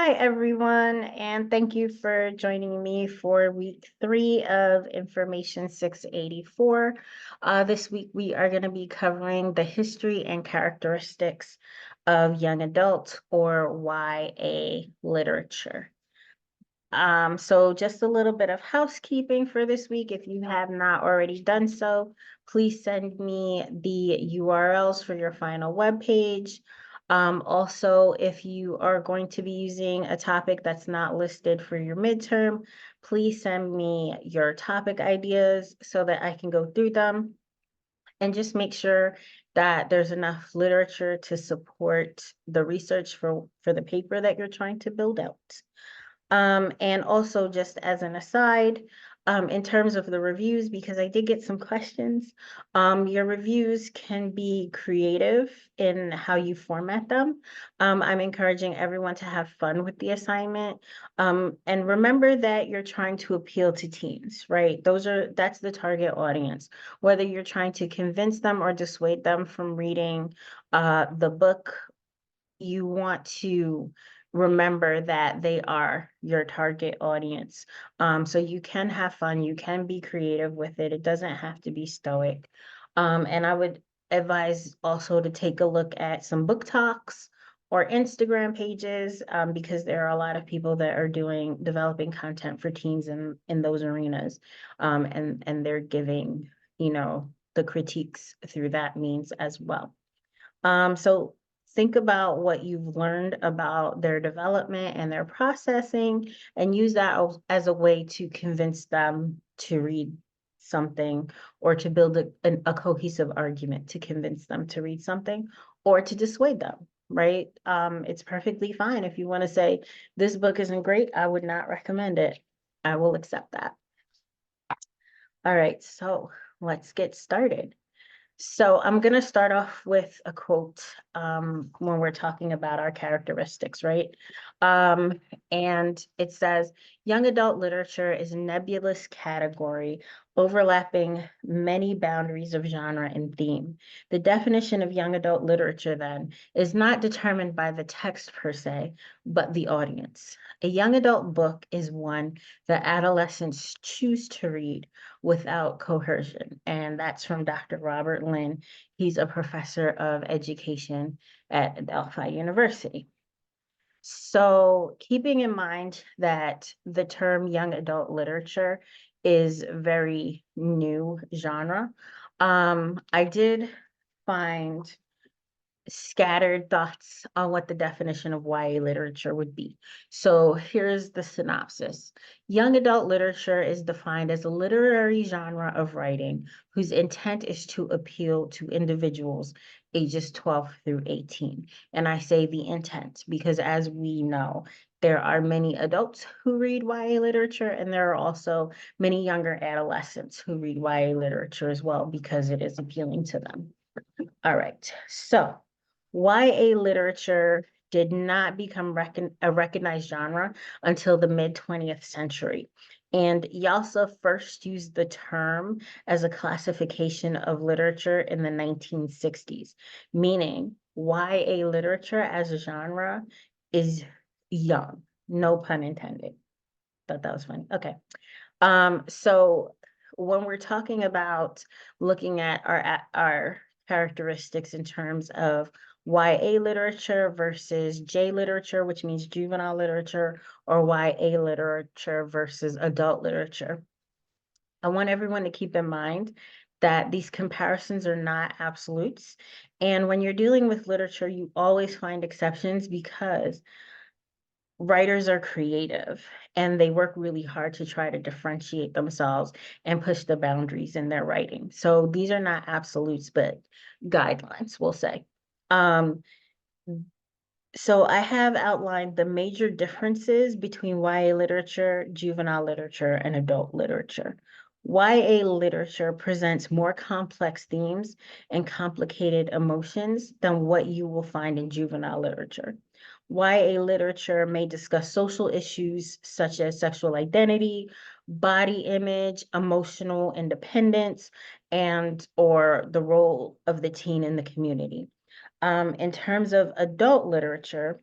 Hi, everyone, and thank you for joining me for week 3 of Information 684. This week, we are going to be covering the history and characteristics of young adult or YA literature. So just a little bit of housekeeping for this week. If you have not already done so, please send me the URLs for your final web page. Also, if you are going to be using a topic that's not listed for your midterm, please send me your topic ideas so that I can go through them and just make sure that there's enough literature to support the research for the paper that you're trying to build out. And also just as an aside, in terms of the reviews, because I did get some questions, your reviews can be creative in how you format them. I'm encouraging everyone to have fun with the assignment. And remember that you're trying to appeal to teens, right? That's the target audience. Whether you're trying to convince them or dissuade them from reading the book, you want to remember that they are your target audience. So you can have fun, you can be creative with it. It doesn't have to be stoic. And I would advise also to take a look at some book talks or Instagram pages, because there are a lot of people that are developing content for teens in those arenas. And they're giving, the critiques through that means as well. So think about what you've learned about their development and their processing and use that as a way to convince them to read something or to build a cohesive argument to convince them to read something or to dissuade them, right? It's perfectly fine if you want to say, this book isn't great, I would not recommend it. I will accept that. All right, so let's get started. So I'm going to start off with a quote when we're talking about our characteristics, right? And it says, young adult literature is a nebulous category overlapping many boundaries of genre and theme. The definition of young adult literature, then, is not determined by the text per se, but the audience. A young adult book is one that adolescents choose to read without coercion. And that's from Dr. Robert Lynn. He's a professor of education at Delphi University. So keeping in mind that the term young adult literature is very new genre, I did find scattered thoughts on what the definition of YA literature would be. So here's the synopsis. Young adult literature is defined as a literary genre of writing whose intent is to appeal to individuals ages 12 through 18. And I say the intent because, as we know, there are many adults who read YA literature, and there are also many younger adolescents who read YA literature as well because it is appealing to them. All right, so YA literature did not become a recognized genre until the mid-20th century. And YALSA first used the term as a classification of literature in the 1960s, meaning YA literature as a genre is young, no pun intended. Thought that was funny. Okay. So when we're talking about looking at our characteristics in terms of YA literature versus J literature, which means juvenile literature, or YA literature versus adult literature, I want everyone to keep in mind that these comparisons are not absolutes. And when you're dealing with literature, you always find exceptions because writers are creative and they work really hard to try to differentiate themselves and push the boundaries in their writing. So these are not absolutes, but guidelines, we'll say. So I have outlined the major differences between YA literature, juvenile literature, and adult literature. YA literature presents more complex themes and complicated emotions than what you will find in juvenile literature. YA literature may discuss social issues such as sexual identity, body image, emotional independence, and or the role of the teen in the community. In terms of adult literature,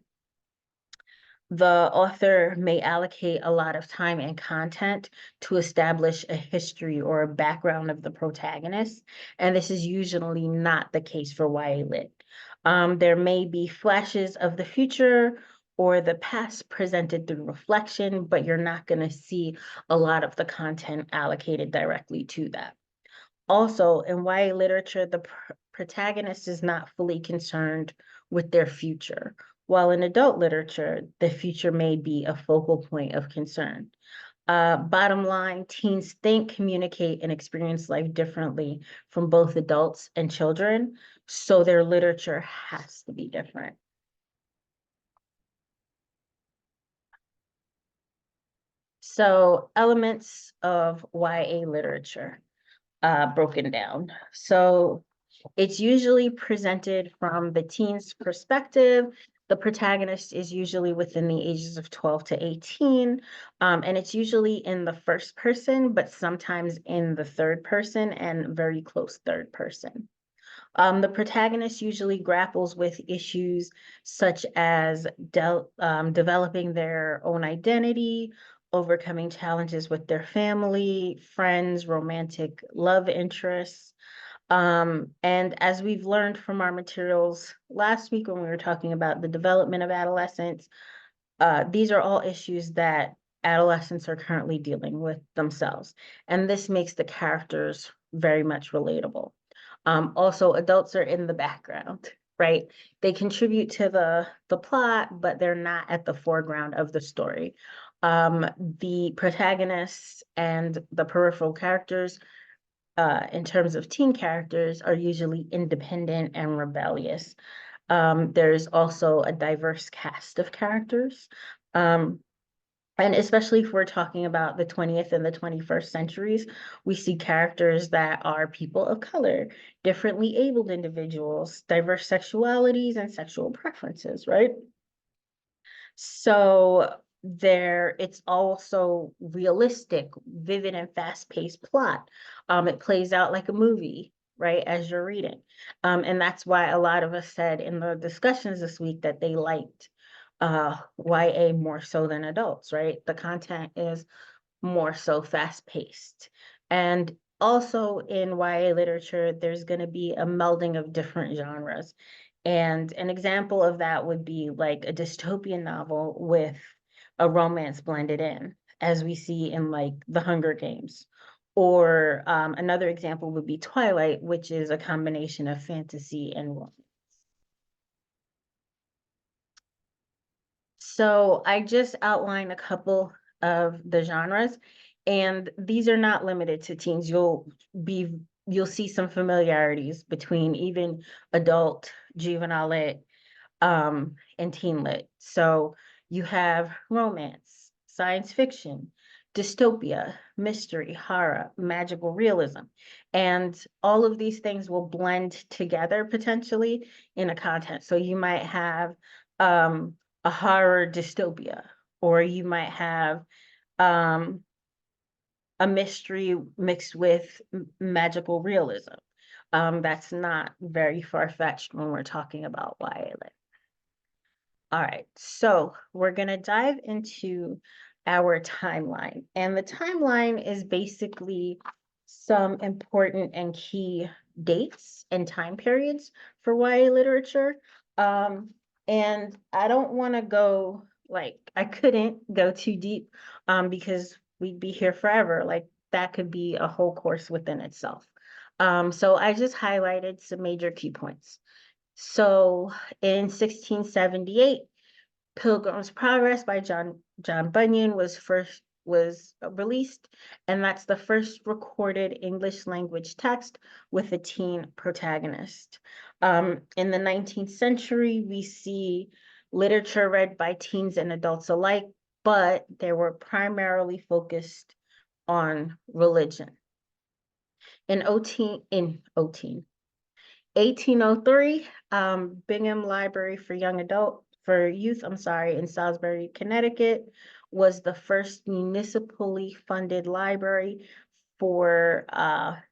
the author may allocate a lot of time and content to establish a history or a background of the protagonist, and this is usually not the case for YA Lit. There may be flashes of the future or the past presented through reflection, but you're not going to see a lot of the content allocated directly to that. Also, in YA literature, the protagonist is not fully concerned with their future, while in adult literature, the future may be a focal point of concern. Bottom line, teens think, communicate, and experience life differently from both adults and children, so their literature has to be different. So, elements of YA literature broken down. So, it's usually presented from the teen's perspective. The protagonist is usually within the ages of 12 to 18, and it's usually in the first person, but sometimes in the third person and very close third person. The protagonist usually grapples with issues such as developing their own identity, overcoming challenges with their family, friends, romantic love interests. And as we've learned from our materials last week when we were talking about the development of adolescence, these are all issues that adolescents are currently dealing with themselves. And this makes the characters very much relatable. Also, adults are in the background, right? They contribute to the plot, but they're not at the foreground of the story. The protagonists and the peripheral characters in terms of teen characters are usually independent and rebellious. There's also a diverse cast of characters. And especially if we're talking about the 20th and the 21st centuries, we see characters that are people of color, differently abled individuals, diverse sexualities and sexual preferences, right? So it's also realistic, vivid, and fast-paced plot. It plays out like a movie, right, as you're reading. And that's why a lot of us said in the discussions this week that they liked YA more so than adults, right? The content is more so fast-paced. And also in YA literature, there's going to be a melding of different genres. And an example of that would be like a dystopian novel with a romance blended in, as we see in like The Hunger Games. Or another example would be Twilight, which is a combination of fantasy and romance. So I just outlined a couple of the genres, and these are not limited to teens. You'll see some familiarities between even adult, juvenile lit, and teen lit. So you have romance, science fiction, dystopia, mystery, horror, magical realism. And all of these things will blend together potentially in a content. So you might have a horror dystopia, or you might have um, a mystery mixed with magical realism. That's not very far-fetched when we're talking about YA lit. All right, so we're gonna dive into our timeline. And the timeline is basically some important and key dates and time periods for YA literature. And I don't wanna go, like, I couldn't go too deep because we'd be here forever. Like, that could be a whole course within itself. So I just highlighted some major key points. So in 1678, Pilgrim's Progress by John Bunyan was released, and that's the first recorded English language text with a teen protagonist. In the 19th century, we see literature read by teens and adults alike, but they were primarily focused on religion. In 1803, Bingham Library for Youth, in Salisbury, Connecticut, was the first municipally funded library for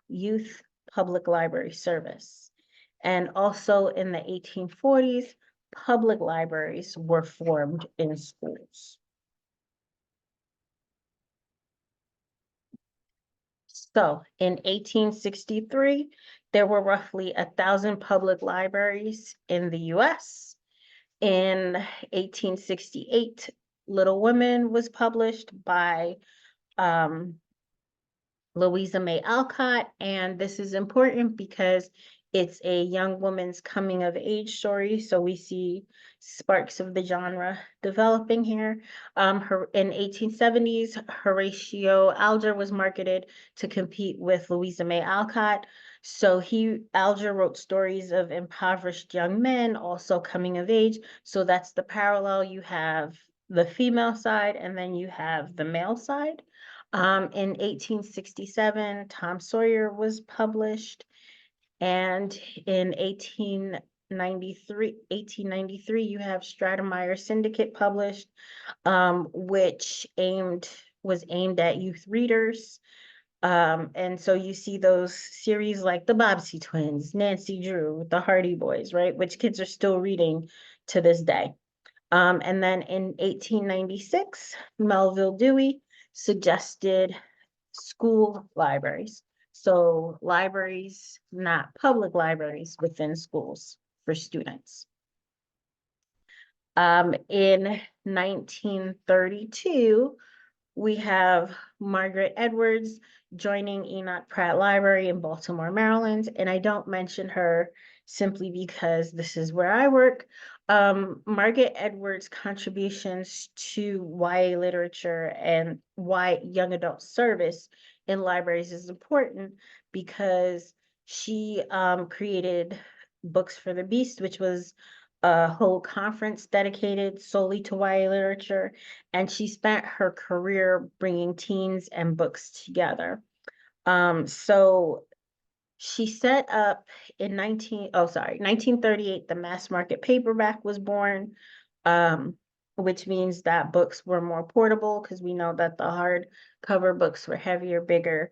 youth public library service. And also in the 1840s, public libraries were formed in schools. So in 1863, there were roughly 1,000 public libraries in the US. In 1868, Little Women was published by Louisa May Alcott, and this is important because it's a young woman's coming of age story. So we see sparks of the genre developing here. In 1870s, Horatio Alger was marketed to compete with Louisa May Alcott. So Alger wrote stories of impoverished young men, also coming of age. So that's the parallel. You have the female side, and then you have the male side. In 1867, Tom Sawyer was published, and in 1893, you have Stratemeyer Syndicate published, which was aimed at youth readers. And so you see those series like the Bobbsey Twins, Nancy Drew, the Hardy Boys, right? Which kids are still reading to this day. And then in 1896, Melville Dewey suggested school libraries. So libraries, not public libraries within schools for students. In 1932, we have Margaret Edwards joining Enoch Pratt Library in Baltimore, Maryland. And I don't mention her simply because this is where I work. Margaret Edwards' contributions to YA literature and why young adult service in libraries is important because she created Books for the Beast, which was a whole conference dedicated solely to YA literature, and she spent her career bringing teens and books together. So she set up in 1938, the mass market paperback was born, which means that books were more portable because we know that the hardcover books were heavier, bigger.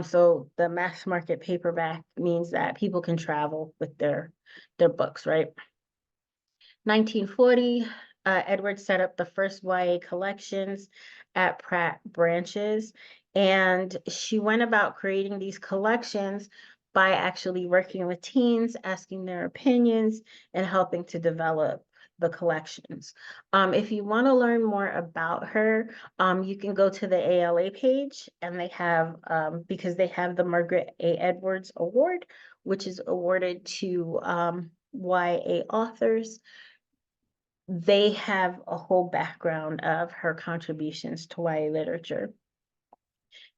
So the mass market paperback means that people can travel with their books, right? 1940, Edwards set up the first YA collections at Pratt branches, and she went about creating these collections by actually working with teens, asking their opinions, and helping to develop the collections. If you want to learn more about her, you can go to the ALA page, and they have, because they have the Margaret A. Edwards Award, which is awarded to YA authors. They have a whole background of her contributions to YA literature.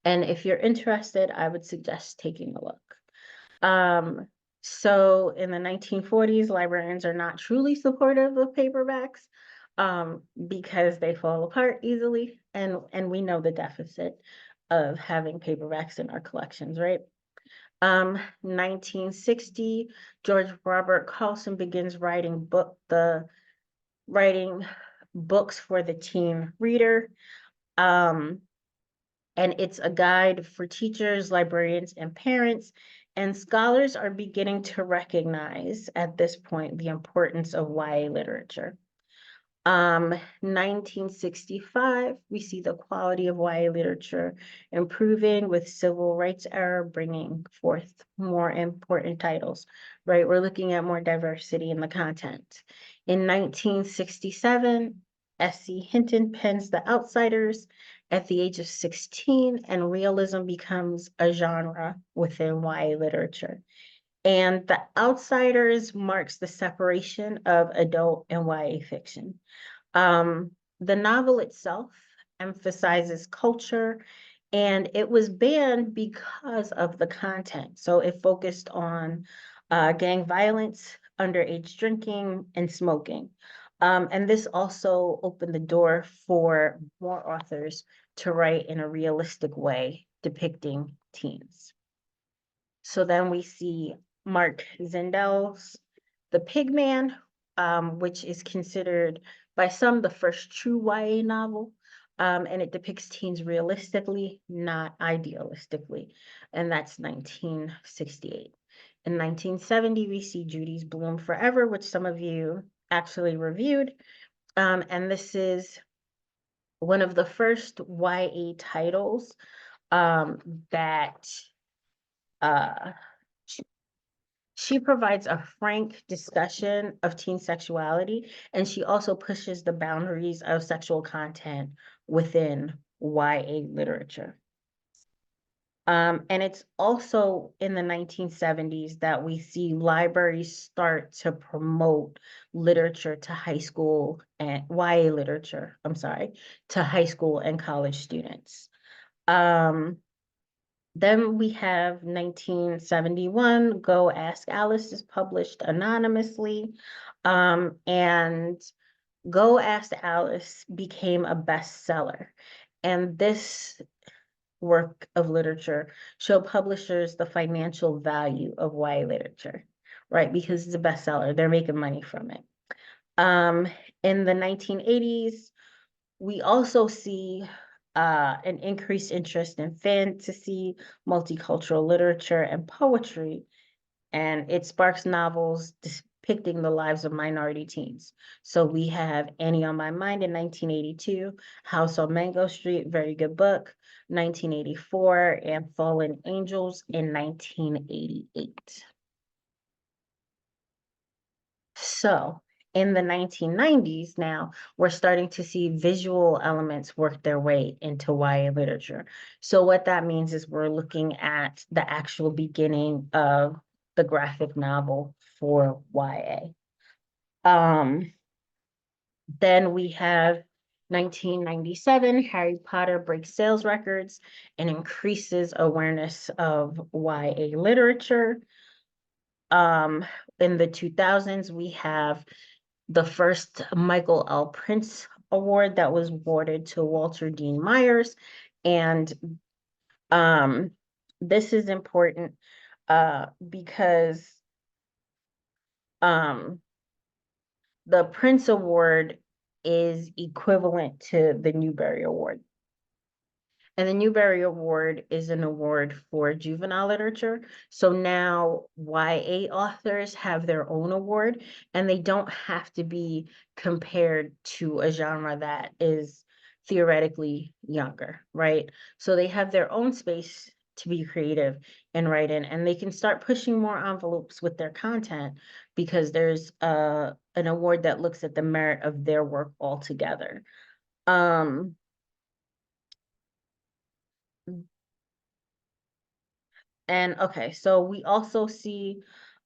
And if you're interested, I would suggest taking a look. So in the 1940s, librarians are not truly supportive of paperbacks because they fall apart easily. And we know the deficit of having paperbacks in our collections, right? 1960, George Robert Carlson begins writing books for the teen reader. And it's a guide for teachers, librarians, and parents. And scholars are beginning to recognize at this point the importance of YA literature. 1965, we see the quality of YA literature improving with civil rights era bringing forth more important titles, right? We're looking at more diversity in the content. In 1967, S.C. Hinton pens The Outsiders at the age of 16, and realism becomes a genre within YA literature. And The Outsiders marks the separation of adult and YA fiction. The novel itself emphasizes culture, and it was banned because of the content. So it focused on gang violence, underage drinking, and smoking. And this also opened the door for more authors to write in a realistic way depicting teens. So then we see Mark Zindel's The Pigman, which is considered by some the first true YA novel. And it depicts teens realistically, not idealistically. And that's 1968. In 1970, we see Judy's Bloom Forever, which some of you actually reviewed. And this is one of the first YA titles that uh, she provides a frank discussion of teen sexuality, and she also pushes the boundaries of sexual content within YA literature. And it's also in the 1970s that we see libraries start to promote literature to high school and YA literature, I'm sorry, to high school and college students. Then we have 1971, Go Ask Alice is published anonymously. And Go Ask Alice became a bestseller. And this work of literature show publishers the financial value of YA literature, right? Because it's a bestseller, they're making money from it. In the 1980s, we also see an increased interest in fantasy, multicultural literature, and poetry, and it sparks novels depicting the lives of minority teens. So we have Annie on My Mind in 1982, House on Mango Street, very good book, 1984, and Fallen Angels in 1988. So in the 1990s now, we're starting to see visual elements work their way into YA literature. So what that means is we're looking at the actual beginning of the graphic novel for YA. Then we have 1997, Harry Potter breaks sales records and increases awareness of YA literature. In the 2000s, we have the first Michael L. Prince Award that was awarded to Walter Dean Myers. And this is important because the Prince Award is equivalent to the Newbery Award. And the Newbery Award is an award for juvenile literature. So now YA authors have their own award, and they don't have to be compared to a genre that is theoretically younger, right? So they have their own space to be creative and write in, and they can start pushing more envelopes with their content because there's an award that looks at the merit of their work altogether. And okay, so we also see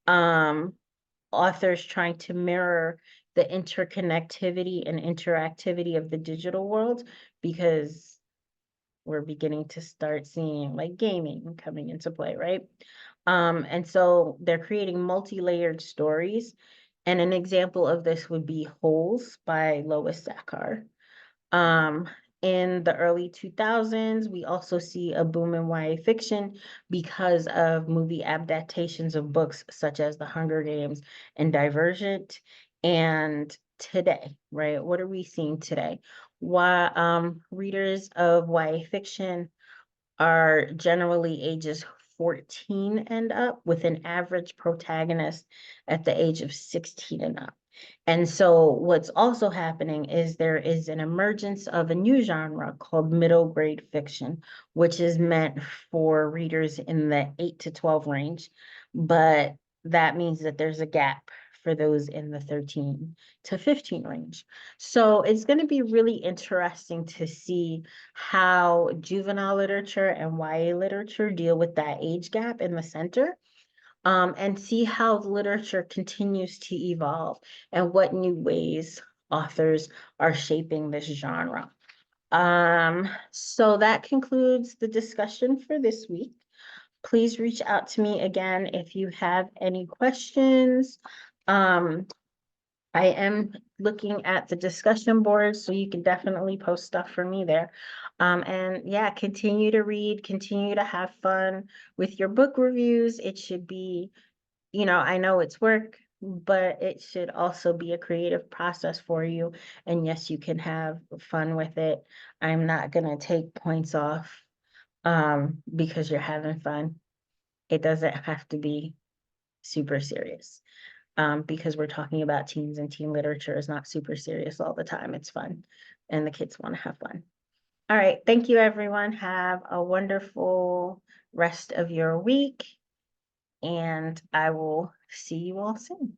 authors trying to mirror the interconnectivity and interactivity of the digital world, because we're beginning to start seeing like gaming coming into play, right? And so they're creating multi-layered stories. And an example of this would be Holes by Lois Sackar. Um, in the early 2000s, we also see a boom in YA fiction because of movie adaptations of books such as The Hunger Games and Divergent. And today, right, what are we seeing today? Why readers of YA fiction are generally ages 14 and up, with an average protagonist at the age of 16 and up. And so what's also happening is there is an emergence of a new genre called middle grade fiction, which is meant for readers in the 8 to 12 range. But that means that there's a gap for those in the 13 to 15 range. So it's going to be really interesting to see how juvenile literature and YA literature deal with that age gap in the center, and see how the literature continues to evolve and what new ways authors are shaping this genre. So that concludes the discussion for this week. Please reach out to me again if you have any questions. I am looking at the discussion board, so you can definitely post stuff for me there. And yeah, continue to read, continue to have fun with your book reviews. It should be, I know it's work, but it should also be a creative process for you. And yes, you can have fun with it. I'm not gonna take points off because you're having fun. It doesn't have to be super serious. because we're talking about teens, and teen literature is not super serious all the time. It's fun, and the kids want to have fun. All right, thank you, everyone. Have a wonderful rest of your week, and I will see you all soon.